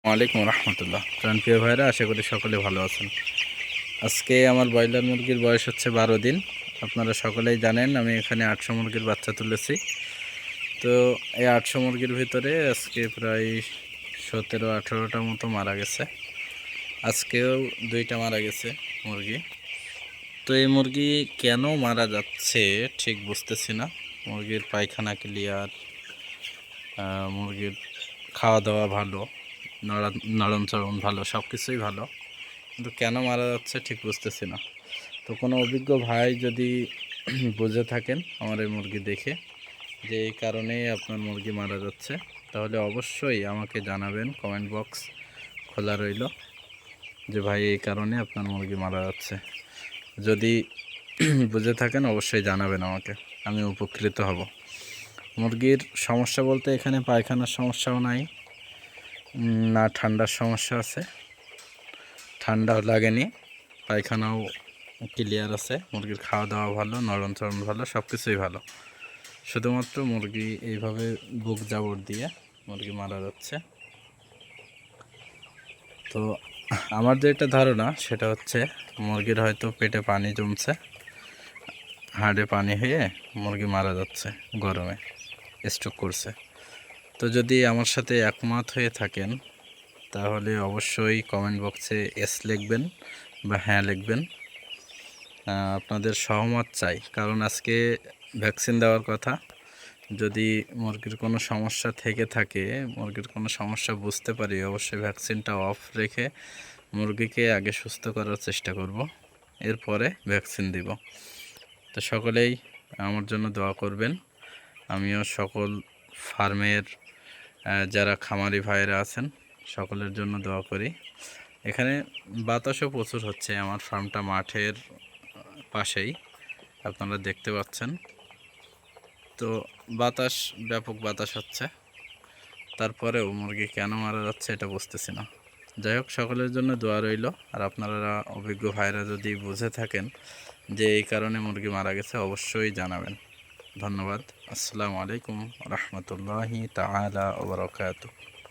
ওয়ালাইকুম রহমতুল্লাহ। প্রাণপ্রিয় ভাইরা, আশা করি সকলে ভালো আছেন। আজকে আমার ব্রয়লার মুরগির বয়স হচ্ছে 12 দিন। আপনারা সকলেই জানেন আমি এখানে 800 মুরগির বাচ্চা তুলেছি। তো এই 800 মুরগির ভিতরে আজকে প্রায় 17-18টা মতো মারা গেছে। আজকেও 2টা মারা গেছে মুরগি। তো এই মুরগি কেন মারা যাচ্ছে ঠিক বুঝতেছি না। মুরগির পায়খানা ক্লিয়ার, মুরগির খাওয়া দাওয়া ভালো, নরম চরম ভালো, সব কিছুই ভালো, কিন্তু কেন মারা যাচ্ছে ঠিক বুঝতেছি না। তো কোনো অভিজ্ঞ ভাই যদি বুঝে থাকেন আমার এই মুরগি দেখে যে এই কারণেই আপনার মুরগি মারা যাচ্ছে, তাহলে অবশ্যই আমাকে জানাবেন। কমেন্ট বক্স খোলা রইল যে ভাই এই কারণে আপনার মুরগি মারা যাচ্ছে। যদি বুঝে থাকেন অবশ্যই জানাবেন আমাকে, আমি উপকৃত হব। মুরগির সমস্যা বলতে এখানে পায়খানার সমস্যাও নাই, না ঠান্ডার সমস্যা আছে, ঠান্ডাও লাগেনি, পায়খানাও ক্লিয়ার আছে, মুরগির খাওয়া দাওয়া ভালো, নরম চরম ভালো, সব কিছুই ভালো। শুধুমাত্র মুরগি এইভাবে বুক জাবর দিয়ে মুরগি মারা যাচ্ছে। তো আমার যেটা ধারণা সেটা হচ্ছে মুরগির হয়তো পেটে পানি জমছে, হাড়ে পানি হয়ে মুরগি মারা যাচ্ছে, গরমে স্ট্রোক করছে। তো যদি আমার সাথে একমত হয়ে থাকেন তাহলে অবশ্যই কমেন্ট বক্সে এস লিখবেন বা হ্যাঁ লিখবেন। আপনাদের সহমত চাই, কারণ আজকে ভ্যাকসিন দেওয়ার কথা। যদি মুরগির কোনো সমস্যা থেকে থাকে, মুরগির কোনো সমস্যা বুঝতে পারি, অবশ্যই ভ্যাকসিনটা অফ রেখে মুরগিকে আগে সুস্থ করার চেষ্টা করব, এরপরে ভ্যাকসিন দিব। তো সকলেই আমার জন্য দোয়া করবেন। আমিও সকল ফার্মের যারা খামারি ভাইয়েরা আছেন সকলের জন্য দোয়া করি। এখানে বাতাসও প্রচুর হচ্ছে, আমার ফার্মটা মাঠের পাশেই, আপনারা দেখতে পাচ্ছেন। তো বাতাস, ব্যাপক বাতাস হচ্ছে, তারপরেও মুরগি কেন মারা যাচ্ছে এটা বুঝতেছি না। যাই হোক, সকলের জন্য দোয়া রইল। আর আপনারা অভিজ্ঞ ভাইরা যদি বুঝে থাকেন যে এই কারণে মুরগি মারা গেছে অবশ্যই জানাবেন। ধন্যবাদ। আসসালামু আলাইকুম রহমতুল্লাহি তাআলা ওয়া বারাকাতুহু।